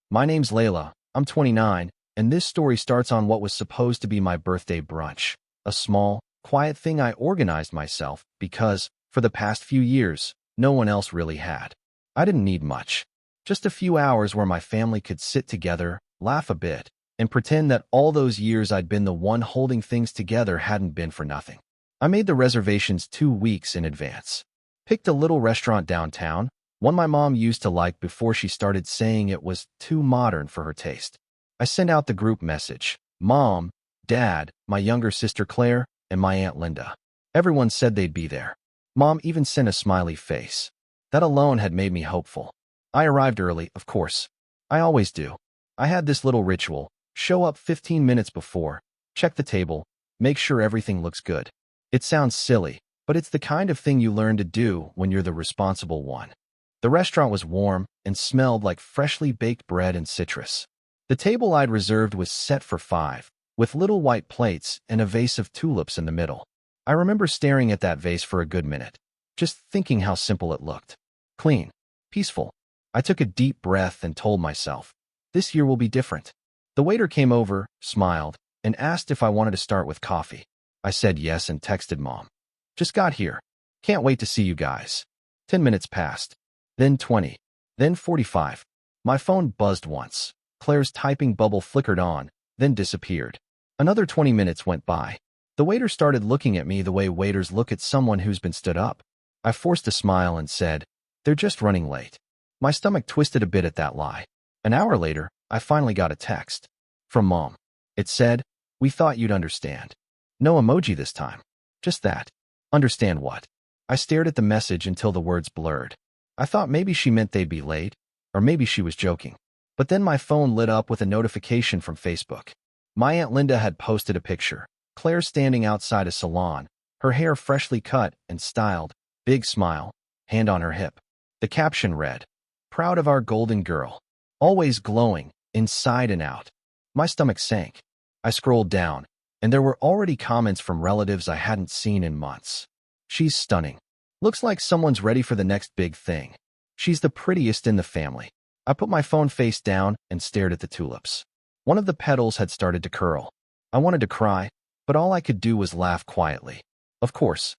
My name's Layla, I'm 29, and this story starts on what was supposed to be my birthday brunch. A small, quiet thing I organized myself because, for the past few years, no one else really had. I didn't need much. Just a few hours where my family could sit together, laugh a bit, and pretend that all those years I'd been the one holding things together hadn't been for nothing. I made the reservations 2 weeks in advance. Picked a little restaurant downtown, one my mom used to like before she started saying it was too modern for her taste. I sent out the group message. Mom, Dad, my younger sister Claire, and my Aunt Linda. Everyone said they'd be there. Mom even sent a smiley face. That alone had made me hopeful. I arrived early, of course. I always do. I had this little ritual. Show up 15 minutes before, check the table, make sure everything looks good. It sounds silly, but it's the kind of thing you learn to do when you're the responsible one. The restaurant was warm and smelled like freshly baked bread and citrus. The table I'd reserved was set for 5, with little white plates and a vase of tulips in the middle. I remember staring at that vase for a good minute, just thinking how simple it looked. Clean, peaceful. I took a deep breath and told myself, this year will be different. The waiter came over, smiled, and asked if I wanted to start with coffee. I said yes and texted Mom. Just got here. Can't wait to see you guys. 10 minutes passed. Then 20. Then 45. My phone buzzed once. Claire's typing bubble flickered on, then disappeared. Another 20 minutes went by. The waiter started looking at me the way waiters look at someone who's been stood up. I forced a smile and said, they're just running late. My stomach twisted a bit at that lie. An hour later, I finally got a text. From Mom. It said, we thought you'd understand. No emoji this time. Just that. Understand what? I stared at the message until the words blurred. I thought maybe she meant they'd be late, or maybe she was joking. But then my phone lit up with a notification from Facebook. My Aunt Linda had posted a picture. Claire standing outside a salon, her hair freshly cut and styled, big smile, hand on her hip. The caption read, proud of our golden girl. Always glowing, inside and out. My stomach sank. I scrolled down, and there were already comments from relatives I hadn't seen in months. She's stunning. Looks like someone's ready for the next big thing. She's the prettiest in the family. I put my phone face down and stared at the tulips. One of the petals had started to curl. I wanted to cry, but all I could do was laugh quietly. Of course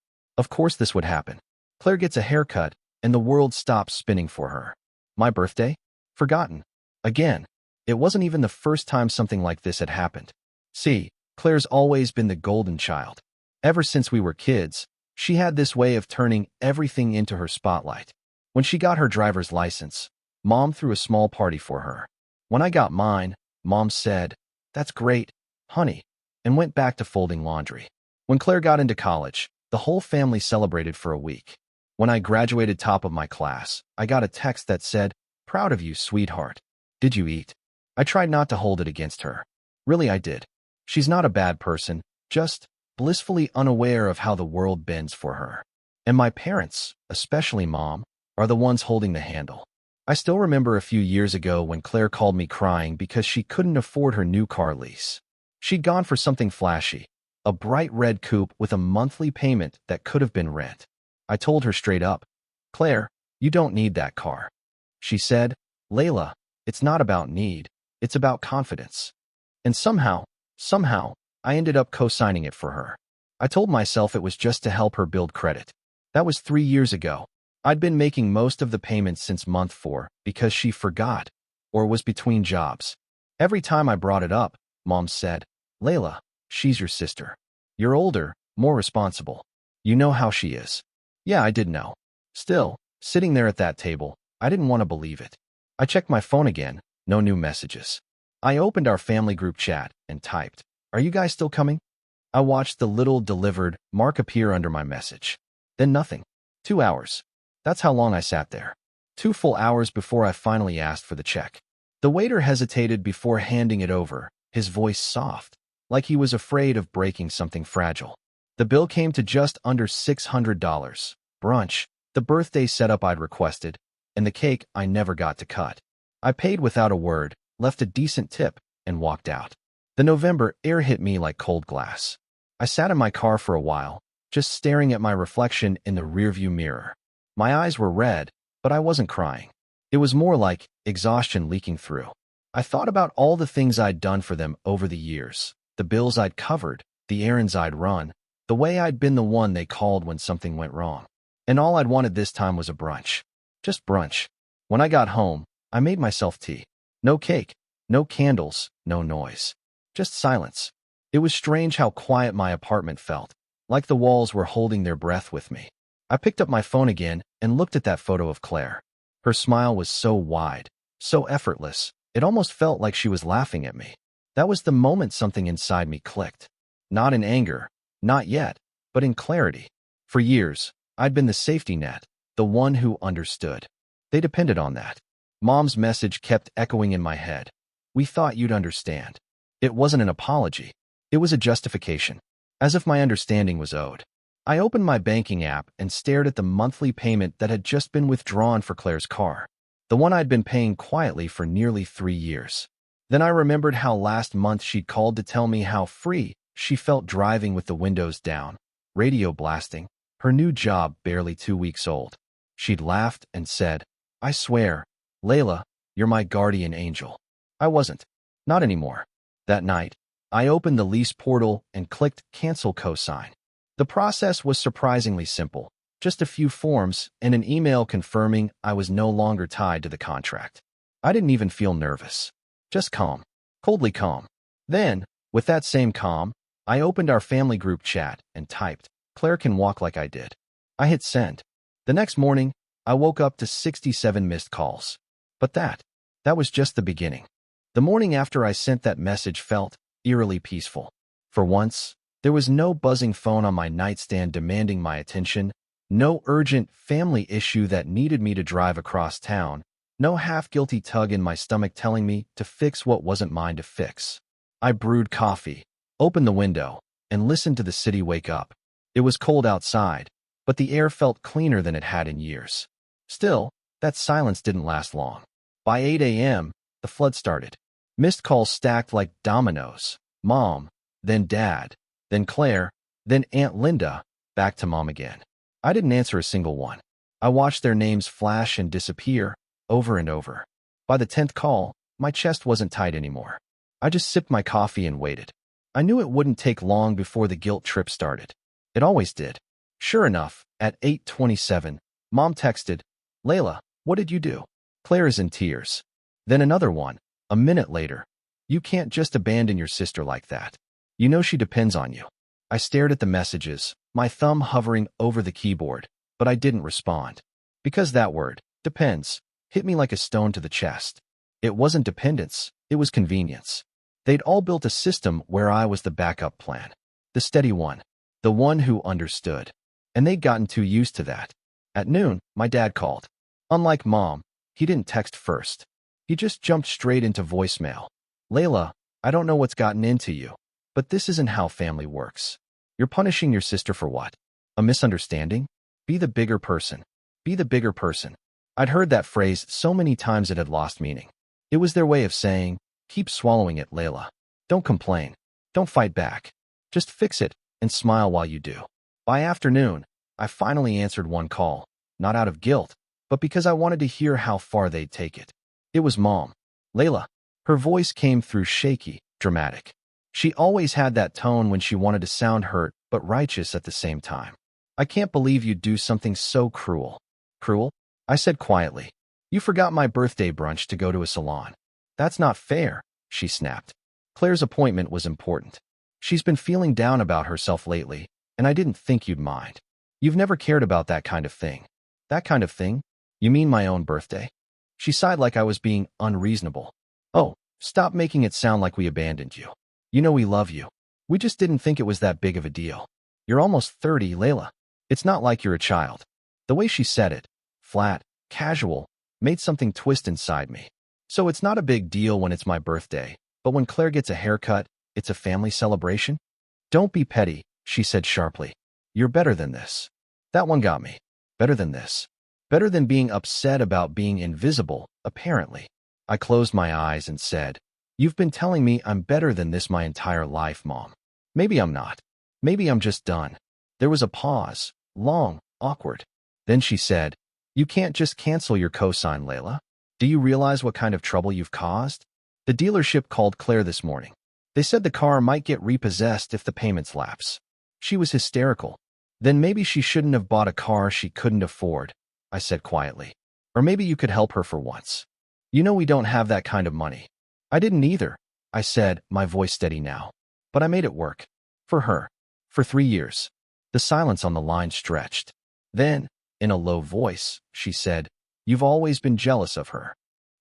this would happen. Claire gets a haircut, and the world stops spinning for her. My birthday? Forgotten. Again. It wasn't even the first time something like this had happened. See, Claire's always been the golden child. Ever since we were kids, she had this way of turning everything into her spotlight. When she got her driver's license, Mom threw a small party for her. When I got mine, Mom said, that's great, honey, and went back to folding laundry. When Claire got into college, the whole family celebrated for a week. When I graduated top of my class, I got a text that said, proud of you, sweetheart. Did you eat? I tried not to hold it against her. Really, I did. She's not a bad person, just blissfully unaware of how the world bends for her. And my parents, especially Mom, are the ones holding the handle. I still remember a few years ago when Claire called me crying because she couldn't afford her new car lease. She'd gone for something flashy, a bright red coupe with a monthly payment that could have been rent. I told her straight up, Claire, you don't need that car. She said, Layla, it's not about need, it's about confidence. And somehow, I ended up co-signing it for her. I told myself it was just to help her build credit. That was 3 years ago. I'd been making most of the payments since month 4 because she forgot, or was between jobs. Every time I brought it up, Mom said, Layla, she's your sister. You're older, more responsible. You know how she is. Yeah, I did know. Still, sitting there at that table, I didn't want to believe it. I checked my phone again, no new messages. I opened our family group chat and typed, are you guys still coming? I watched the little delivered mark appear under my message. Then nothing. 2 hours. That's how long I sat there. 2 full hours before I finally asked for the check. The waiter hesitated before handing it over, his voice soft, like he was afraid of breaking something fragile. The bill came to just under $600. Brunch, the birthday setup I'd requested, and the cake I never got to cut. I paid without a word, left a decent tip, and walked out. The November air hit me like cold glass. I sat in my car for a while, just staring at my reflection in the rearview mirror. My eyes were red, but I wasn't crying. It was more like exhaustion leaking through. I thought about all the things I'd done for them over the years, the bills I'd covered, the errands I'd run, the way I'd been the one they called when something went wrong. And all I'd wanted this time was a brunch. Just brunch. When I got home, I made myself tea. No cake, no candles, no noise. Just silence. It was strange how quiet my apartment felt, like the walls were holding their breath with me. I picked up my phone again and looked at that photo of Claire. Her smile was so wide, so effortless, it almost felt like she was laughing at me. That was the moment something inside me clicked. Not in anger, not yet, but in clarity. For years, I'd been the safety net, the one who understood. They depended on that. Mom's message kept echoing in my head. We thought you'd understand. It wasn't an apology. It was a justification, as if my understanding was owed. I opened my banking app and stared at the monthly payment that had just been withdrawn for Claire's car, the one I'd been paying quietly for nearly 3 years. Then I remembered how last month she'd called to tell me how free she felt driving with the windows down, radio blasting, her new job barely 2 weeks old. She'd laughed and said, "I swear, Layla, you're my guardian angel." I wasn't. Not anymore. That night, I opened the Lease portal and clicked Cancel Cosign. The process was surprisingly simple. Just a few forms and an email confirming I was no longer tied to the contract. I didn't even feel nervous. Just calm. Coldly calm. Then, with that same calm, I opened our family group chat and typed, "Claire can walk like I did." I hit send. The next morning, I woke up to 67 missed calls. But that was just the beginning. The morning after I sent that message felt eerily peaceful. For once, there was no buzzing phone on my nightstand demanding my attention, no urgent family issue that needed me to drive across town, no half-guilty tug in my stomach telling me to fix what wasn't mine to fix. I brewed coffee, opened the window, and listened to the city wake up. It was cold outside, but the air felt cleaner than it had in years. Still, that silence didn't last long. By 8 a.m., the flood started. Missed calls stacked like dominoes. Mom, then Dad, then Claire, then Aunt Linda, back to Mom again. I didn't answer a single one. I watched their names flash and disappear, over and over. By the 10th call, my chest wasn't tight anymore. I just sipped my coffee and waited. I knew it wouldn't take long before the guilt trip started. It always did. Sure enough, at 8:27, Mom texted, "Layla, what did you do?" Claire is in tears. Then another one, a minute later. "You can't just abandon your sister like that. You know she depends on you." I stared at the messages, my thumb hovering over the keyboard, but I didn't respond. Because that word, depends, hit me like a stone to the chest. It wasn't dependence, it was convenience. They'd all built a system where I was the backup plan, the steady one, the one who understood. And they'd gotten too used to that. At noon, my dad called. Unlike Mom, he didn't text first. He just jumped straight into voicemail. "Layla, I don't know what's gotten into you, but this isn't how family works. You're punishing your sister for what? A misunderstanding? Be the bigger person. Be the bigger person." I'd heard that phrase so many times it had lost meaning. It was their way of saying, "Keep swallowing it, Layla. Don't complain. Don't fight back. Just fix it and smile while you do." By afternoon, I finally answered one call, not out of guilt, but because I wanted to hear how far they'd take it. It was Mom. "Layla." Her voice came through shaky, dramatic. She always had that tone when she wanted to sound hurt but righteous at the same time. "I can't believe you'd do something so cruel." "Cruel?" I said quietly. "You forgot my birthday brunch to go to a salon." "That's not fair," she snapped. "Claire's appointment was important. She's been feeling down about herself lately, and I didn't think you'd mind. You've never cared about that kind of thing." "That kind of thing? You mean my own birthday?" She sighed like I was being unreasonable. "Oh, stop making it sound like we abandoned you. You know we love you. We just didn't think it was that big of a deal. You're almost 30, Layla. It's not like you're a child." The way she said it, flat, casual, made something twist inside me. "So it's not a big deal when it's my birthday, but when Claire gets a haircut, it's a family celebration?" "Don't be petty," she said sharply. "You're better than this." That one got me. Better than this. Better than being upset about being invisible, apparently. I closed my eyes and said, "You've been telling me I'm better than this my entire life, Mom. Maybe I'm not. Maybe I'm just done." There was a pause, long, awkward. Then she said, "You can't just cancel your cosign, Layla. Do you realize what kind of trouble you've caused?" The dealership called Claire this morning. They said the car might get repossessed if the payments lapse. She was hysterical. Then maybe she shouldn't have bought a car she couldn't afford, I said quietly. Or maybe you could help her for once. You know we don't have that kind of money. I didn't either, I said, my voice steady now. But I made it work. For her. For 3 years. The silence on the line stretched. Then, in a low voice, she said, "You've always been jealous of her."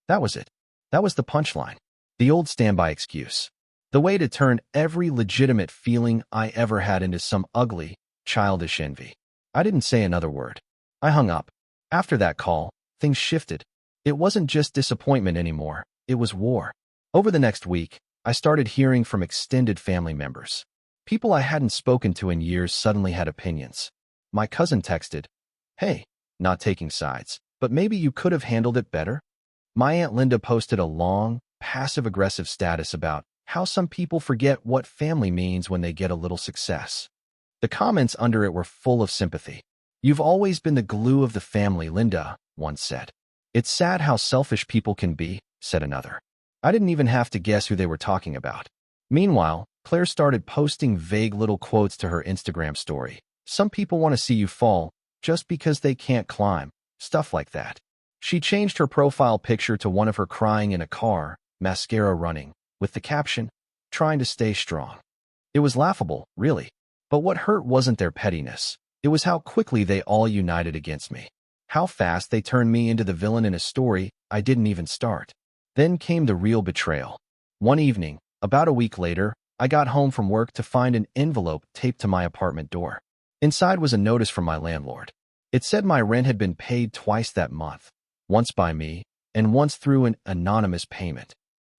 That was it. That was the punchline. The old standby excuse. The way to turn every legitimate feeling I ever had into some ugly, childish envy. I didn't say another word. I hung up. After that call, things shifted. It wasn't just disappointment anymore. It was war. Over the next week, I started hearing from extended family members. People I hadn't spoken to in years suddenly had opinions. My cousin texted, "Hey, not taking sides, but maybe you could have handled it better." My Aunt Linda posted a long, passive-aggressive status about how some people forget what family means when they get a little success. The comments under it were full of sympathy. "You've always been the glue of the family," Linda once said. "It's sad how selfish people can be," said another. I didn't even have to guess who they were talking about. Meanwhile, Claire started posting vague little quotes to her Instagram story. "Some people want to see you fall just because they can't climb," stuff like that. She changed her profile picture to one of her crying in a car, mascara running, with the caption, "Trying to stay strong." It was laughable, really. But what hurt wasn't their pettiness. It was how quickly they all united against me. How fast they turned me into the villain in a story I didn't even start. Then came the real betrayal. One evening, about a week later, I got home from work to find an envelope taped to my apartment door. Inside was a notice from my landlord. It said my rent had been paid twice that month, once by me, and once through an anonymous payment.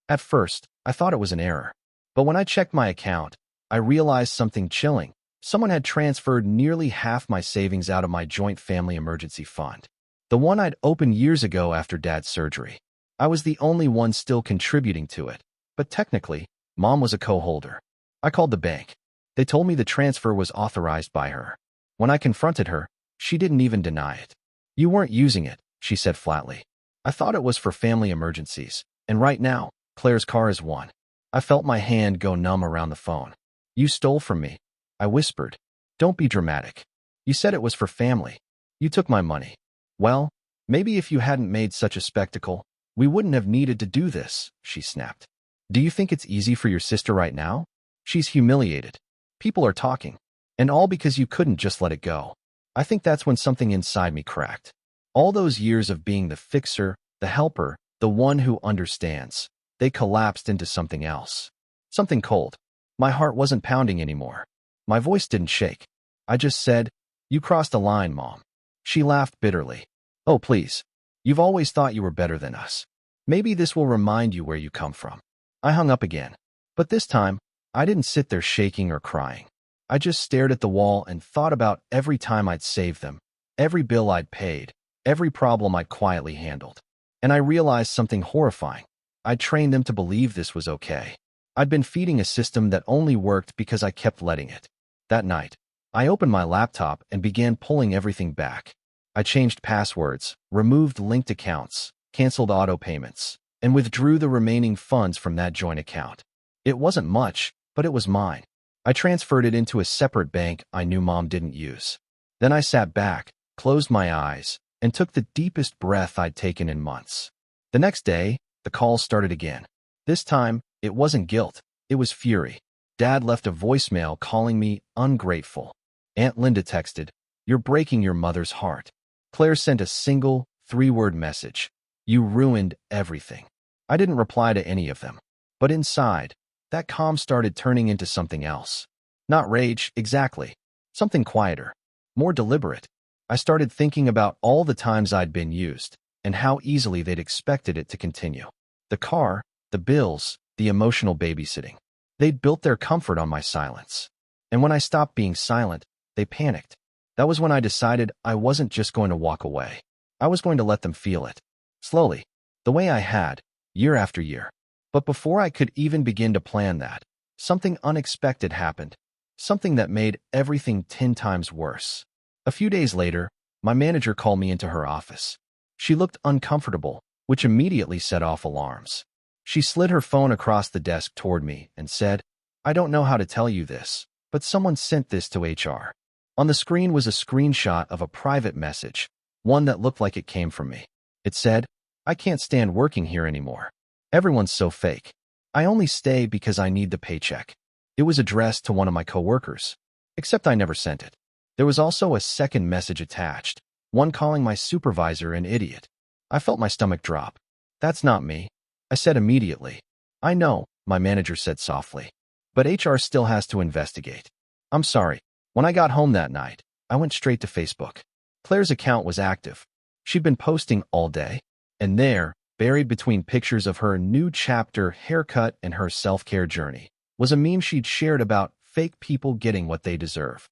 At first, I thought it was an error. But when I checked my account, I realized something chilling. Someone had transferred nearly half my savings out of my joint family emergency fund. The one I'd opened years ago after Dad's surgery. I was the only one still contributing to it. But technically, Mom was a co-holder. I called the bank. They told me the transfer was authorized by her. When I confronted her, she didn't even deny it. "You weren't using it," she said flatly. "I thought it was for family emergencies. And right now, Claire's car is one." I felt my hand go numb around the phone. "You stole from me," I whispered. "Don't be dramatic. You said it was for family. You took my money." "Well, maybe if you hadn't made such a spectacle, we wouldn't have needed to do this," she snapped. "Do you think it's easy for your sister right now? She's humiliated. People are talking. And all because you couldn't just let it go." I think that's when something inside me cracked. All those years of being the fixer, the helper, the one who understands, they collapsed into something else. Something cold. My heart wasn't pounding anymore. My voice didn't shake. I just said, "You crossed a line, Mom." She laughed bitterly. "Oh, please. You've always thought you were better than us. Maybe this will remind you where you come from." I hung up again. But this time, I didn't sit there shaking or crying. I just stared at the wall and thought about every time I'd saved them, every bill I'd paid, every problem I'd quietly handled. And I realized something horrifying. I'd trained them to believe this was okay. I'd been feeding a system that only worked because I kept letting it. That night, I opened my laptop and began pulling everything back. I changed passwords, removed linked accounts, canceled auto payments, and withdrew the remaining funds from that joint account. It wasn't much, but it was mine. I transferred it into a separate bank I knew Mom didn't use. Then I sat back, closed my eyes, and took the deepest breath I'd taken in months. The next day, the calls started again. This time, it wasn't guilt, it was fury. Dad left a voicemail calling me ungrateful. Aunt Linda texted, "You're breaking your mother's heart." Claire sent a single, 3-word message. "You ruined everything." I didn't reply to any of them. But inside, that calm started turning into something else. Not rage, exactly. Something quieter, more deliberate. I started thinking about all the times I'd been used, and how easily they'd expected it to continue. The car, the bills, the emotional babysitting. They'd built their comfort on my silence. And when I stopped being silent, they panicked. That was when I decided I wasn't just going to walk away. I was going to let them feel it. Slowly, the way I had, year after year. But before I could even begin to plan that, something unexpected happened. Something that made everything 10 times worse. A few days later, my manager called me into her office. She looked uncomfortable, which immediately set off alarms. She slid her phone across the desk toward me and said, "I don't know how to tell you this, but someone sent this to HR." On the screen was a screenshot of a private message, one that looked like it came from me. It said, "I can't stand working here anymore. Everyone's so fake. I only stay because I need the paycheck." It was addressed to one of my coworkers, except I never sent it. There was also a second message attached, one calling my supervisor an idiot. I felt my stomach drop. "That's not me," I said immediately. "I know," my manager said softly, "but HR still has to investigate." "I'm sorry." When I got home that night, I went straight to Facebook. Claire's account was active. She'd been posting all day, and there, buried between pictures of her new chapter, haircut, and her self-care journey, was a meme she'd shared about fake people getting what they deserve.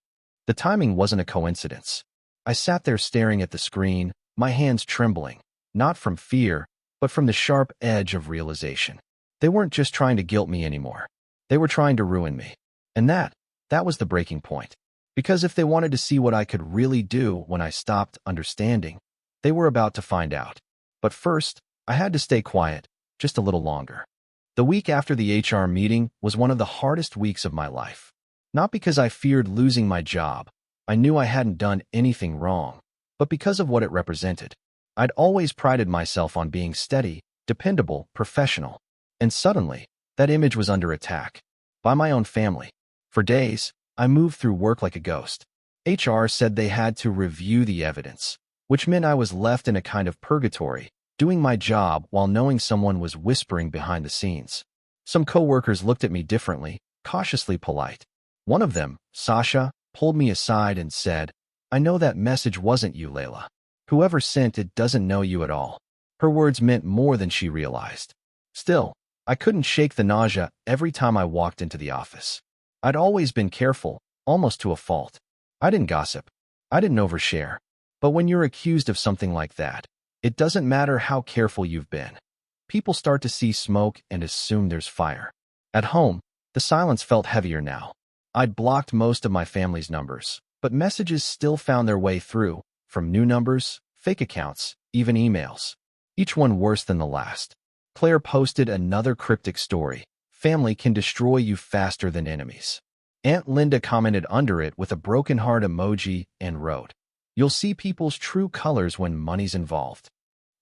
The timing wasn't a coincidence. I sat there staring at the screen, my hands trembling, not from fear, but from the sharp edge of realization. They weren't just trying to guilt me anymore. They were trying to ruin me. And that was the breaking point. Because if they wanted to see what I could really do when I stopped understanding, they were about to find out. But first, I had to stay quiet, just a little longer. The week after the HR meeting was one of the hardest weeks of my life. Not because I feared losing my job. I knew I hadn't done anything wrong, but because of what it represented. I'd always prided myself on being steady, dependable, professional. And suddenly, that image was under attack. By my own family. For days, I moved through work like a ghost. HR said they had to review the evidence, which meant I was left in a kind of purgatory, doing my job while knowing someone was whispering behind the scenes. Some coworkers looked at me differently, cautiously polite. One of them, Sasha, pulled me aside and said, "I know that message wasn't you, Layla. Whoever sent it doesn't know you at all." Her words meant more than she realized. Still, I couldn't shake the nausea every time I walked into the office. I'd always been careful, almost to a fault. I didn't gossip. I didn't overshare. But when you're accused of something like that, it doesn't matter how careful you've been. People start to see smoke and assume there's fire. At home, the silence felt heavier now. I'd blocked most of my family's numbers, but messages still found their way through, from new numbers, fake accounts, even emails. Each one worse than the last. Claire posted another cryptic story. "Family can destroy you faster than enemies." Aunt Linda commented under it with a broken heart emoji and wrote, "You'll see people's true colors when money's involved."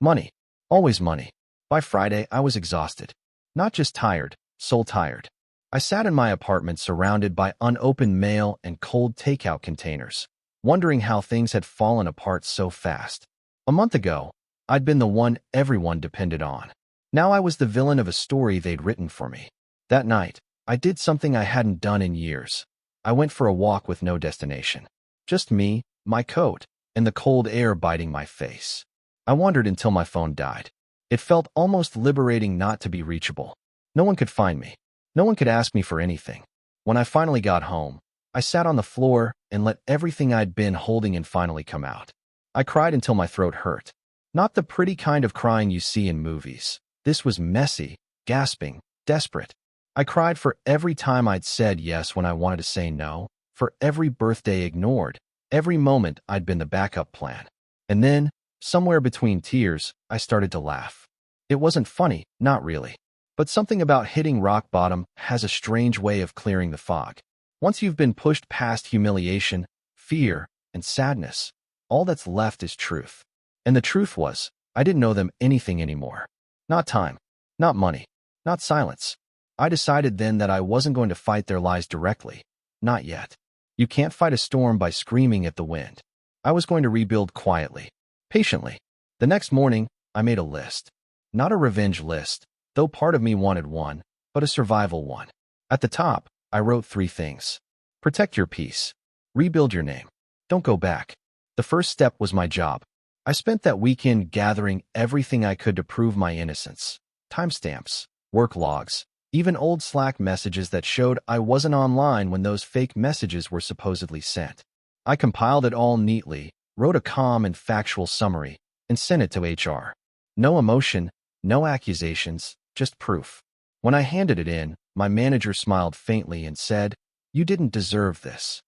Money. Always money. By Friday, I was exhausted. Not just tired, soul tired. I sat in my apartment surrounded by unopened mail and cold takeout containers, wondering how things had fallen apart so fast. A month ago, I'd been the one everyone depended on. Now I was the villain of a story they'd written for me. That night, I did something I hadn't done in years. I went for a walk with no destination. Just me, my coat, and the cold air biting my face. I wandered until my phone died. It felt almost liberating not to be reachable. No one could find me. No one could ask me for anything. When I finally got home, I sat on the floor and let everything I'd been holding in finally come out. I cried until my throat hurt. Not the pretty kind of crying you see in movies. This was messy, gasping, desperate. I cried for every time I'd said yes when I wanted to say no, for every birthday ignored, every moment I'd been the backup plan. And then, somewhere between tears, I started to laugh. It wasn't funny, not really. But something about hitting rock bottom has a strange way of clearing the fog. Once you've been pushed past humiliation, fear, and sadness, all that's left is truth. And the truth was, I didn't owe them anything anymore. Not time, not money, not silence. I decided then that I wasn't going to fight their lies directly. Not yet. You can't fight a storm by screaming at the wind. I was going to rebuild quietly, patiently. The next morning, I made a list. Not a revenge list, though part of me wanted one, but a survival one. At the top, I wrote 3 things. Protect your peace. Rebuild your name. Don't go back. The first step was my job. I spent that weekend gathering everything I could to prove my innocence. Timestamps, work logs, even old Slack messages that showed I wasn't online when those fake messages were supposedly sent. I compiled it all neatly, wrote a calm and factual summary, and sent it to HR. No emotion, no accusations, just proof. When I handed it in, my manager smiled faintly and said, "You didn't deserve this."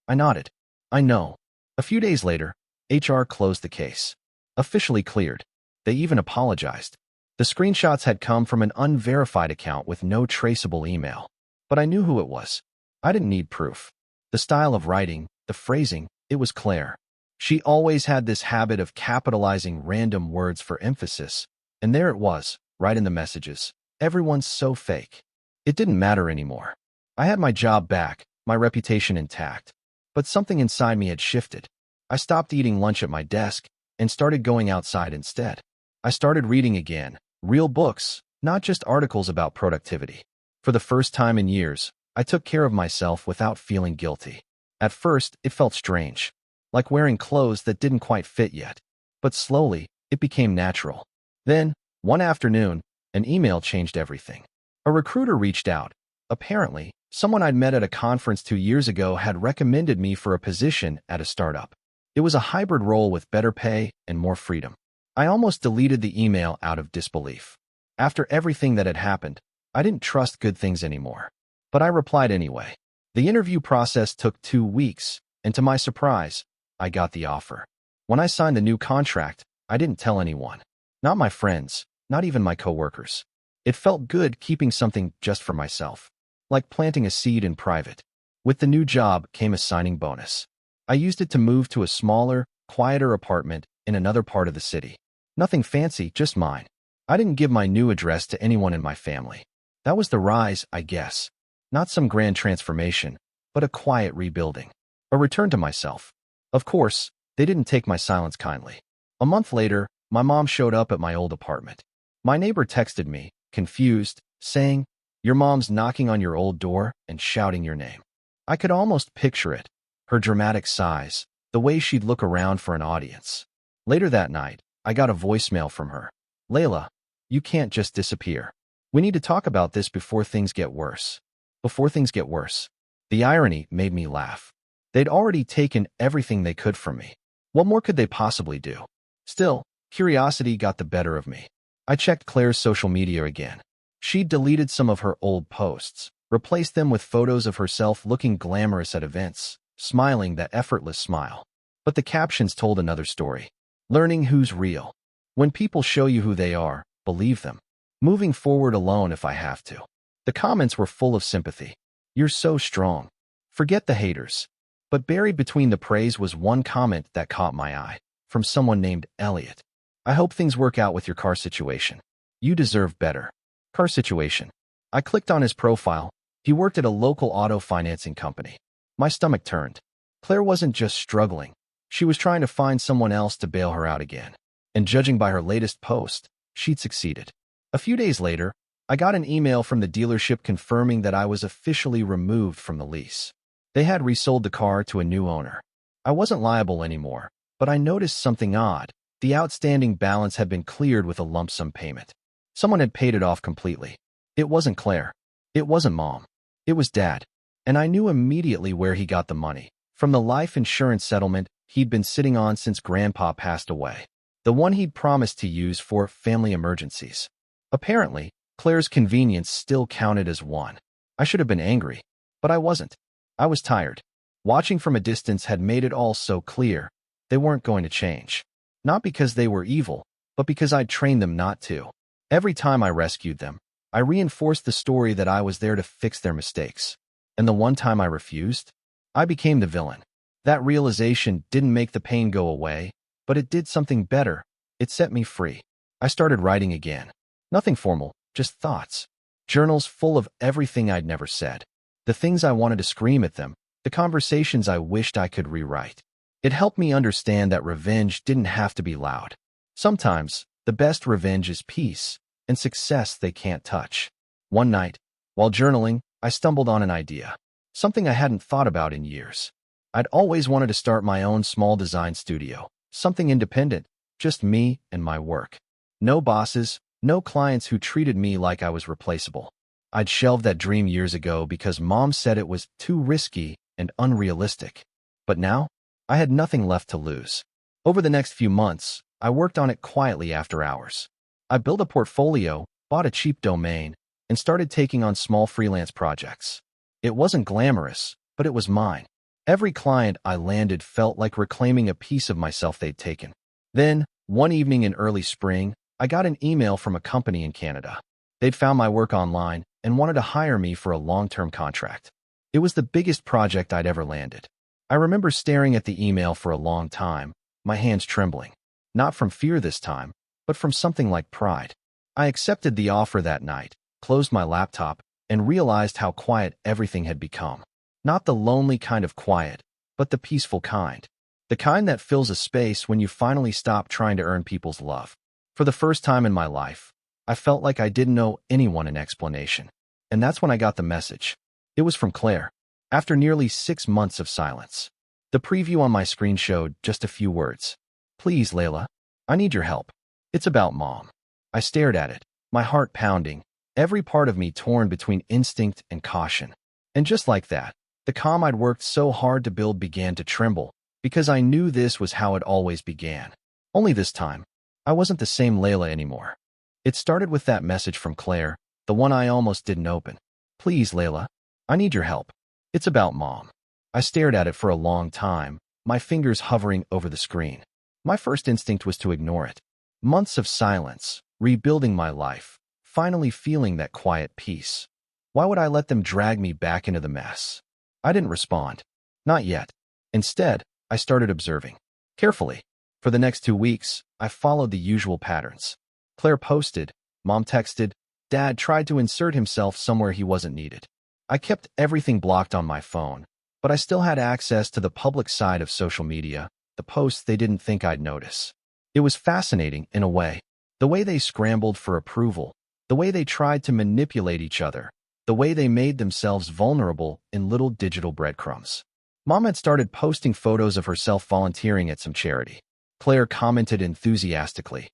I nodded. I know. A few days later, HR closed the case. Officially cleared. They even apologized. The screenshots had come from an unverified account with no traceable email. But I knew who it was. I didn't need proof. The style of writing, the phrasing, it was Claire. She always had this habit of capitalizing random words for emphasis. And there it was, right in the messages. Everyone's so fake. It didn't matter anymore. I had my job back, my reputation intact. But something inside me had shifted. I stopped eating lunch at my desk and started going outside instead. I started reading again, real books, not just articles about productivity. For the first time in years, I took care of myself without feeling guilty. At first, it felt strange, like wearing clothes that didn't quite fit yet. But slowly, it became natural. Then, one afternoon, an email changed everything. A recruiter reached out. Apparently, someone I'd met at a conference 2 years ago had recommended me for a position at a startup. It was a hybrid role with better pay and more freedom. I almost deleted the email out of disbelief. After everything that had happened, I didn't trust good things anymore. But I replied anyway. The interview process took 2 weeks, and to my surprise, I got the offer. When I signed the new contract, I didn't tell anyone. Not my friends, not even my coworkers. It felt good keeping something just for myself, like planting a seed in private. With the new job came a signing bonus. I used it to move to a smaller, quieter apartment in another part of the city. Nothing fancy, just mine. I didn't give my new address to anyone in my family. That was the rise, I guess. Not some grand transformation, but a quiet rebuilding. A return to myself. Of course, they didn't take my silence kindly. A month later, my mom showed up at my old apartment. My neighbor texted me, confused, saying, "Your mom's knocking on your old door and shouting your name." I could almost picture it. Her dramatic sighs, the way she'd look around for an audience. Later that night, I got a voicemail from her. "Layla, you can't just disappear. We need to talk about this before things get worse." Before things get worse. The irony made me laugh. They'd already taken everything they could from me. What more could they possibly do? Still, curiosity got the better of me. I checked Claire's social media again. She'd deleted some of her old posts, replaced them with photos of herself looking glamorous at events, smiling that effortless smile. But the captions told another story. Learning who's real. When people show you who they are, believe them. Moving forward alone if I have to. The comments were full of sympathy. "You're so strong. Forget the haters." But buried between the praise was one comment that caught my eye, from someone named Elliot. "I hope things work out with your car situation. You deserve better." Car situation. I clicked on his profile. He worked at a local auto financing company. My stomach turned. Claire wasn't just struggling. She was trying to find someone else to bail her out again. And judging by her latest post, she'd succeeded. A few days later, I got an email from the dealership confirming that I was officially removed from the lease. They had resold the car to a new owner. I wasn't liable anymore, but I noticed something odd. The outstanding balance had been cleared with a lump sum payment. Someone had paid it off completely. It wasn't Claire. It wasn't Mom. It was Dad. And I knew immediately where he got the money. From the life insurance settlement he'd been sitting on since Grandpa passed away. The one he'd promised to use for family emergencies. Apparently, Claire's convenience still counted as one. I should have been angry, but I wasn't. I was tired. Watching from a distance had made it all so clear. They weren't going to change. Not because they were evil, but because I'd trained them not to. Every time I rescued them, I reinforced the story that I was there to fix their mistakes. And the one time I refused, I became the villain. That realization didn't make the pain go away, but it did something better. It set me free. I started writing again. Nothing formal, just thoughts. Journals full of everything I'd never said. The things I wanted to scream at them, the conversations I wished I could rewrite. It helped me understand that revenge didn't have to be loud. Sometimes, the best revenge is peace, and success they can't touch. One night, while journaling, I stumbled on an idea. Something I hadn't thought about in years. I'd always wanted to start my own small design studio. Something independent, just me and my work. No bosses, no clients who treated me like I was replaceable. I'd shelved that dream years ago because Mom said it was too risky and unrealistic. But now, I had nothing left to lose. Over the next few months, I worked on it quietly after hours. I built a portfolio, bought a cheap domain, and started taking on small freelance projects. It wasn't glamorous, but it was mine. Every client I landed felt like reclaiming a piece of myself they'd taken. Then, one evening in early spring, I got an email from a company in Canada. They'd found my work online and wanted to hire me for a long-term contract. It was the biggest project I'd ever landed. I remember staring at the email for a long time, my hands trembling. Not from fear this time, but from something like pride. I accepted the offer that night, closed my laptop, and realized how quiet everything had become. Not the lonely kind of quiet, but the peaceful kind. The kind that fills a space when you finally stop trying to earn people's love. For the first time in my life, I felt like I didn't owe anyone an explanation. And that's when I got the message. It was from Claire. After nearly 6 months of silence. The preview on my screen showed just a few words. "Please, Layla, I need your help. It's about Mom." I stared at it, my heart pounding, every part of me torn between instinct and caution. And just like that, the calm I'd worked so hard to build began to tremble, because I knew this was how it always began. Only this time, I wasn't the same Layla anymore. It started with that message from Claire, the one I almost didn't open. "Please, Layla, I need your help. It's about Mom." I stared at it for a long time, my fingers hovering over the screen. My first instinct was to ignore it. Months of silence, rebuilding my life, finally feeling that quiet peace. Why would I let them drag me back into the mess? I didn't respond. Not yet. Instead, I started observing. Carefully. For the next 2 weeks, I followed the usual patterns. Claire posted, Mom texted, Dad tried to insert himself somewhere he wasn't needed. I kept everything blocked on my phone, but I still had access to the public side of social media, the posts they didn't think I'd notice. It was fascinating in a way. The way they scrambled for approval, the way they tried to manipulate each other, the way they made themselves vulnerable in little digital breadcrumbs. Mom had started posting photos of herself volunteering at some charity. Claire commented enthusiastically,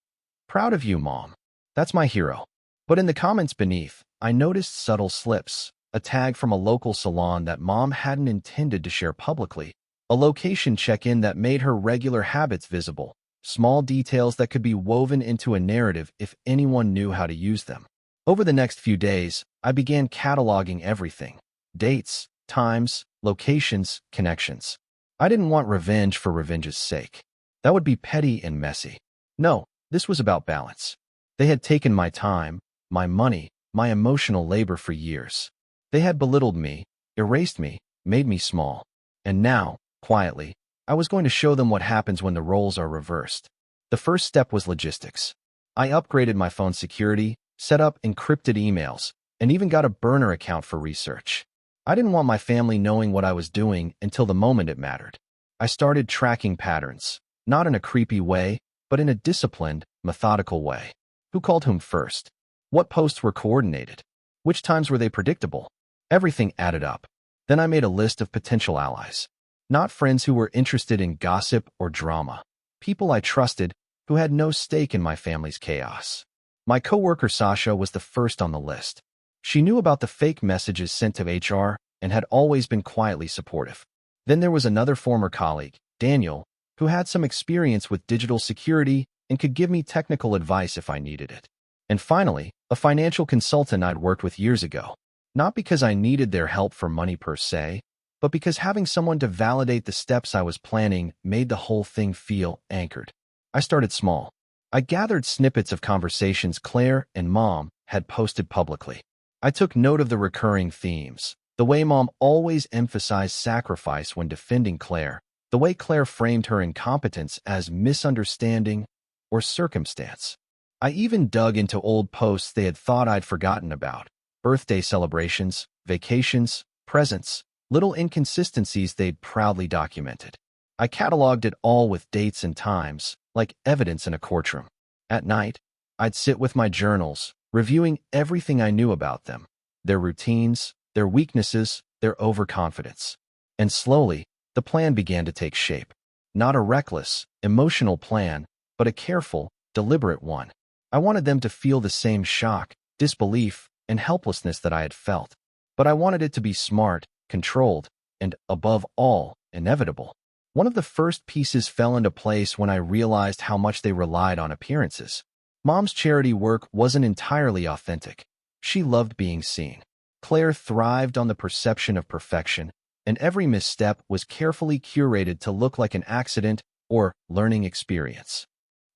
"Proud of you, Mom. That's my hero." But in the comments beneath, I noticed subtle slips, a tag from a local salon that Mom hadn't intended to share publicly, a location check-in that made her regular habits visible, small details that could be woven into a narrative if anyone knew how to use them. Over the next few days, I began cataloging everything: dates, times, locations, connections. I didn't want revenge for revenge's sake. That would be petty and messy. No, this was about balance. They had taken my time, my money, my emotional labor for years. They had belittled me, erased me, made me small. And now, quietly, I was going to show them what happens when the roles are reversed. The first step was logistics. I upgraded my phone security, set up encrypted emails, and even got a burner account for research. I didn't want my family knowing what I was doing until the moment it mattered. I started tracking patterns, not in a creepy way, but in a disciplined, methodical way. Who called whom first? What posts were coordinated? Which times were they predictable? Everything added up. Then I made a list of potential allies. Not friends who were interested in gossip or drama. People I trusted, who had no stake in my family's chaos. My coworker Sasha was the first on the list. She knew about the fake messages sent to HR and had always been quietly supportive. Then there was another former colleague, Daniel, who had some experience with digital security and could give me technical advice if I needed it. And finally, a financial consultant I'd worked with years ago. Not because I needed their help for money per se, but because having someone to validate the steps I was planning made the whole thing feel anchored. I started small. I gathered snippets of conversations Claire and Mom had posted publicly. I took note of the recurring themes, the way Mom always emphasized sacrifice when defending Claire, the way Claire framed her incompetence as misunderstanding or circumstance. I even dug into old posts they had thought I'd forgotten about. Birthday celebrations, vacations, presents, little inconsistencies they'd proudly documented. I cataloged it all with dates and times, like evidence in a courtroom. At night, I'd sit with my journals, reviewing everything I knew about them, their routines, their weaknesses, their overconfidence. And slowly, the plan began to take shape. Not a reckless, emotional plan, but a careful, deliberate one. I wanted them to feel the same shock, disbelief, and helplessness that I had felt. But I wanted it to be smart, controlled, and, above all, inevitable. One of the first pieces fell into place when I realized how much they relied on appearances. Mom's charity work wasn't entirely authentic. She loved being seen. Claire thrived on the perception of perfection, and every misstep was carefully curated to look like an accident or learning experience.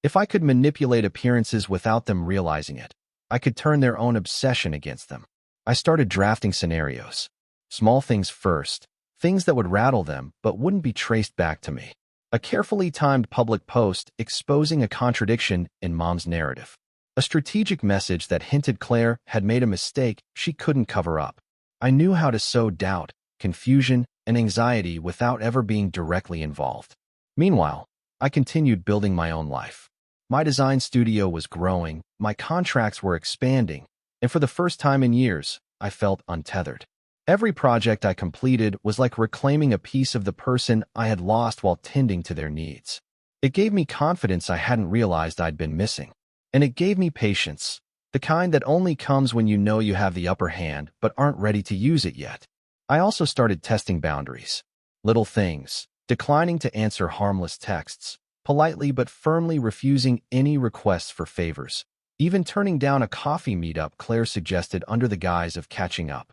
If I could manipulate appearances without them realizing it, I could turn their own obsession against them. I started drafting scenarios. Small things first, things that would rattle them but wouldn't be traced back to me. A carefully timed public post exposing a contradiction in Mom's narrative. A strategic message that hinted Claire had made a mistake she couldn't cover up. I knew how to sow doubt, confusion, and anxiety without ever being directly involved. Meanwhile, I continued building my own life. My design studio was growing, my contracts were expanding, and for the first time in years, I felt untethered. Every project I completed was like reclaiming a piece of the person I had lost while tending to their needs. It gave me confidence I hadn't realized I'd been missing. And it gave me patience, the kind that only comes when you know you have the upper hand but aren't ready to use it yet. I also started testing boundaries. Little things, declining to answer harmless texts, politely but firmly refusing any requests for favors, even turning down a coffee meetup Claire suggested under the guise of catching up.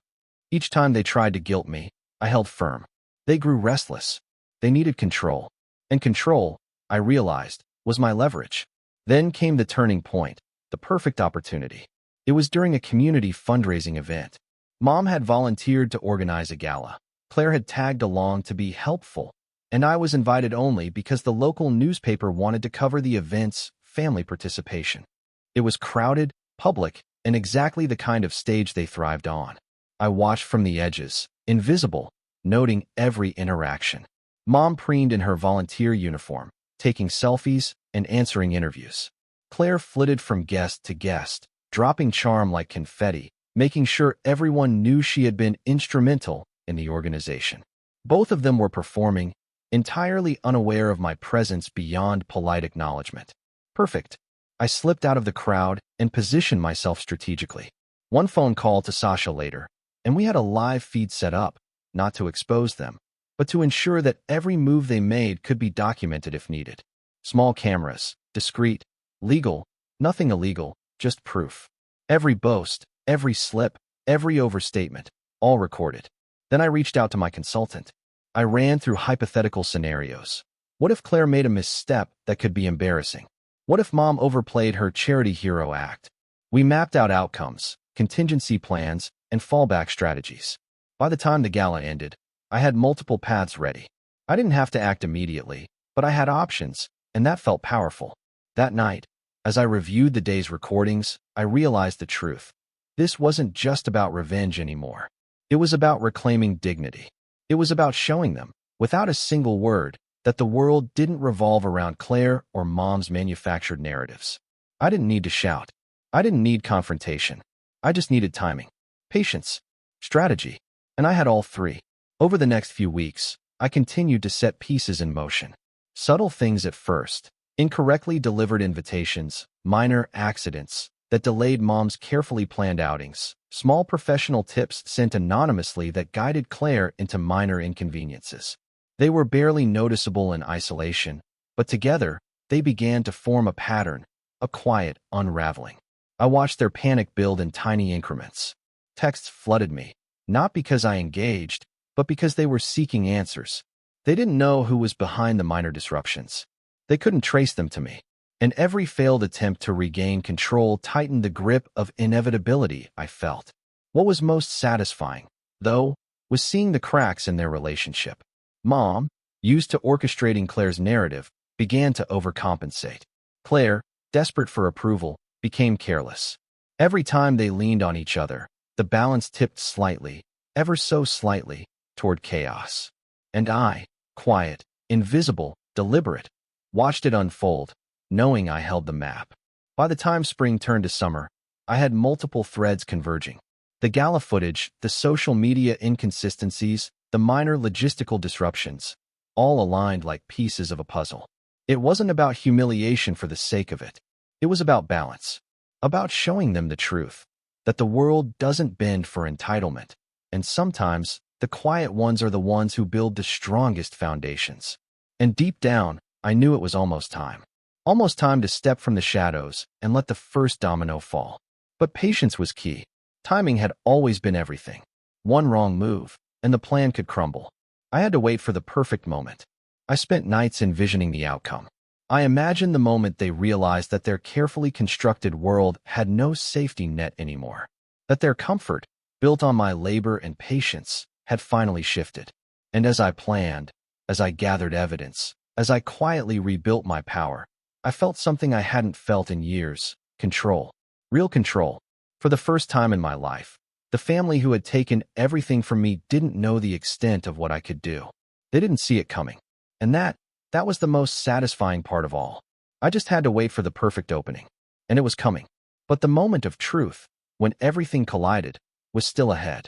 Each time they tried to guilt me, I held firm. They grew restless. They needed control. And control, I realized, was my leverage. Then came the turning point, the perfect opportunity. It was during a community fundraising event. Mom had volunteered to organize a gala. Claire had tagged along to be helpful, and I was invited only because the local newspaper wanted to cover the event's family participation. It was crowded, public, and exactly the kind of stage they thrived on. I watched from the edges, invisible, noting every interaction. Mom preened in her volunteer uniform, taking selfies and answering interviews. Claire flitted from guest to guest, dropping charm like confetti, making sure everyone knew she had been instrumental in the organization. Both of them were performing, entirely unaware of my presence beyond polite acknowledgement. Perfect. I slipped out of the crowd and positioned myself strategically. One phone call to Sasha later, and we had a live feed set up, not to expose them, but to ensure that every move they made could be documented if needed. Small cameras, discreet, legal, nothing illegal, just proof. Every boast, every slip, every overstatement, all recorded. Then I reached out to my consultant. I ran through hypothetical scenarios. What if Claire made a misstep that could be embarrassing? What if Mom overplayed her charity hero act? We mapped out outcomes, contingency plans, and fallback strategies. By the time the gala ended, I had multiple paths ready. I didn't have to act immediately, but I had options, and that felt powerful. That night, as I reviewed the day's recordings, I realized the truth. This wasn't just about revenge anymore. It was about reclaiming dignity. It was about showing them, without a single word, that the world didn't revolve around Claire or Mom's manufactured narratives. I didn't need to shout. I didn't need confrontation. I just needed timing, patience, strategy, and I had all three. Over the next few weeks, I continued to set pieces in motion. Subtle things at first, incorrectly delivered invitations, minor accidents that delayed Mom's carefully planned outings, small professional tips sent anonymously that guided Claire into minor inconveniences. They were barely noticeable in isolation, but together, they began to form a pattern, a quiet unraveling. I watched their panic build in tiny increments. Texts flooded me, not because I engaged, but because they were seeking answers. They didn't know who was behind the minor disruptions. They couldn't trace them to me. And every failed attempt to regain control tightened the grip of inevitability I felt. What was most satisfying, though, was seeing the cracks in their relationship. Mom, used to orchestrating Claire's narrative, began to overcompensate. Claire, desperate for approval, became careless. Every time they leaned on each other, the balance tipped slightly, ever so slightly, toward chaos. And I, quiet, invisible, deliberate, watched it unfold, knowing I held the map. By the time spring turned to summer, I had multiple threads converging. The gala footage, the social media inconsistencies, the minor logistical disruptions, all aligned like pieces of a puzzle. It wasn't about humiliation for the sake of it. It was about balance, about showing them the truth, that the world doesn't bend for entitlement, and sometimes the quiet ones are the ones who build the strongest foundations. And deep down, I knew it was almost time. Almost time to step from the shadows and let the first domino fall. But patience was key. Timing had always been everything. One wrong move, and the plan could crumble. I had to wait for the perfect moment. I spent nights envisioning the outcome. I imagine the moment they realized that their carefully constructed world had no safety net anymore, that their comfort, built on my labor and patience, had finally shifted. And as I planned, as I gathered evidence, as I quietly rebuilt my power, I felt something I hadn't felt in years: control. Real control. For the first time in my life, the family who had taken everything from me didn't know the extent of what I could do. They didn't see it coming. And that was the most satisfying part of all. I just had to wait for the perfect opening. And it was coming. But the moment of truth, when everything collided, was still ahead.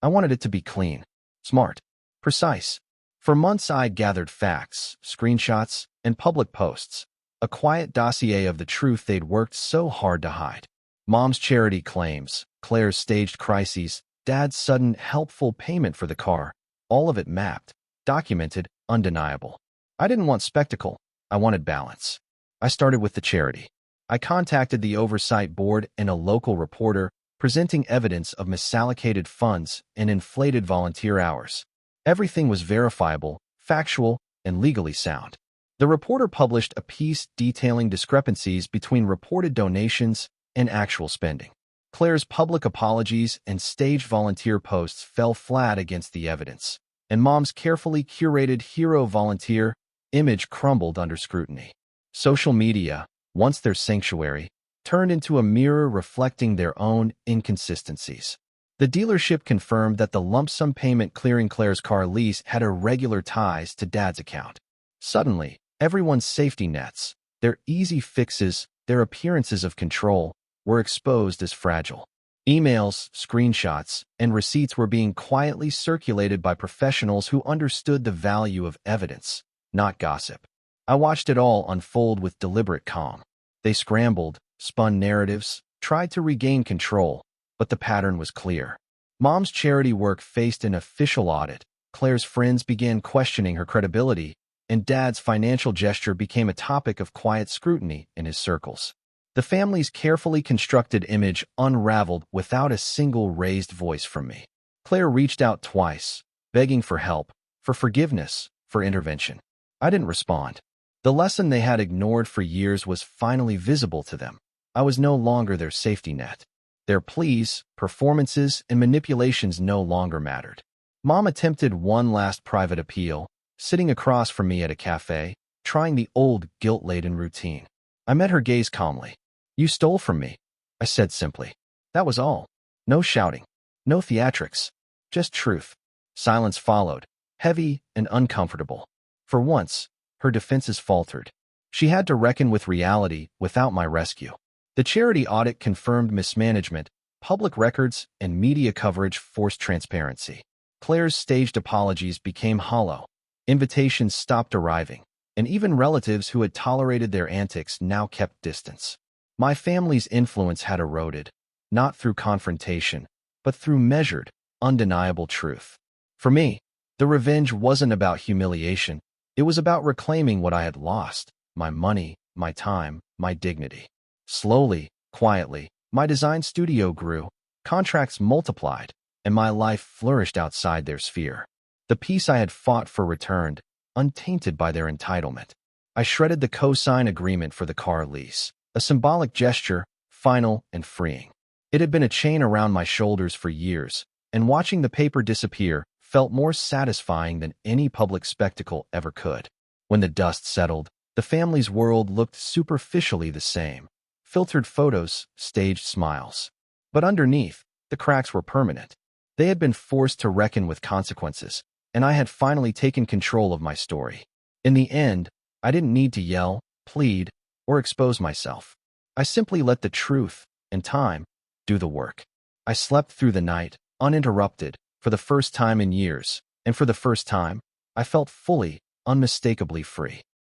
I wanted it to be clean, smart, precise. For months I'd gathered facts, screenshots, and public posts, a quiet dossier of the truth they'd worked so hard to hide. Mom's charity claims, Claire's staged crises, Dad's sudden helpful payment for the car, all of it mapped, documented, undeniable. I didn't want spectacle, I wanted balance. I started with the charity. I contacted the oversight board and a local reporter, presenting evidence of misallocated funds and inflated volunteer hours. Everything was verifiable, factual, and legally sound. The reporter published a piece detailing discrepancies between reported donations and actual spending. Claire's public apologies and staged volunteer posts fell flat against the evidence, and Mom's carefully curated hero volunteer image crumbled under scrutiny. Social media, once their sanctuary, turned into a mirror reflecting their own inconsistencies. The dealership confirmed that the lump sum payment clearing Claire's car lease had irregular ties to Dad's account. Suddenly, everyone's safety nets, their easy fixes, their appearances of control, were exposed as fragile. Emails, screenshots, and receipts were being quietly circulated by professionals who understood the value of evidence, not gossip. I watched it all unfold with deliberate calm. They scrambled, spun narratives, tried to regain control, but the pattern was clear. Mom's charity work faced an official audit, Claire's friends began questioning her credibility, and Dad's financial gesture became a topic of quiet scrutiny in his circles. The family's carefully constructed image unraveled without a single raised voice from me. Claire reached out twice, begging for help, for forgiveness, for intervention. I didn't respond. The lesson they had ignored for years was finally visible to them. I was no longer their safety net. Their pleas, performances, and manipulations no longer mattered. Mom attempted one last private appeal, sitting across from me at a cafe, trying the old guilt-laden routine. I met her gaze calmly. "You stole from me," I said simply. That was all. No shouting. No theatrics. Just truth. Silence followed, heavy and uncomfortable. For once, her defenses faltered. She had to reckon with reality without my rescue. The charity audit confirmed mismanagement, public records, and media coverage forced transparency. Claire's staged apologies became hollow. Invitations stopped arriving, and even relatives who had tolerated their antics now kept distance. My family's influence had eroded, not through confrontation, but through measured, undeniable truth. For me, the revenge wasn't about humiliation. It was about reclaiming what I had lost: my money, my time, my dignity. Slowly, quietly, my design studio grew, contracts multiplied, and my life flourished outside their sphere. The peace I had fought for returned, untainted by their entitlement. I shredded the co-sign agreement for the car lease, a symbolic gesture, final and freeing. It had been a chain around my shoulders for years, and watching the paper disappear felt more satisfying than any public spectacle ever could. When the dust settled, the family's world looked superficially the same. Filtered photos, staged smiles. But underneath, the cracks were permanent. They had been forced to reckon with consequences, and I had finally taken control of my story. In the end, I didn't need to yell, plead, or expose myself. I simply let the truth and time do the work. I slept through the night, uninterrupted, for the first time in years, and for the first time, I felt fully, unmistakably free.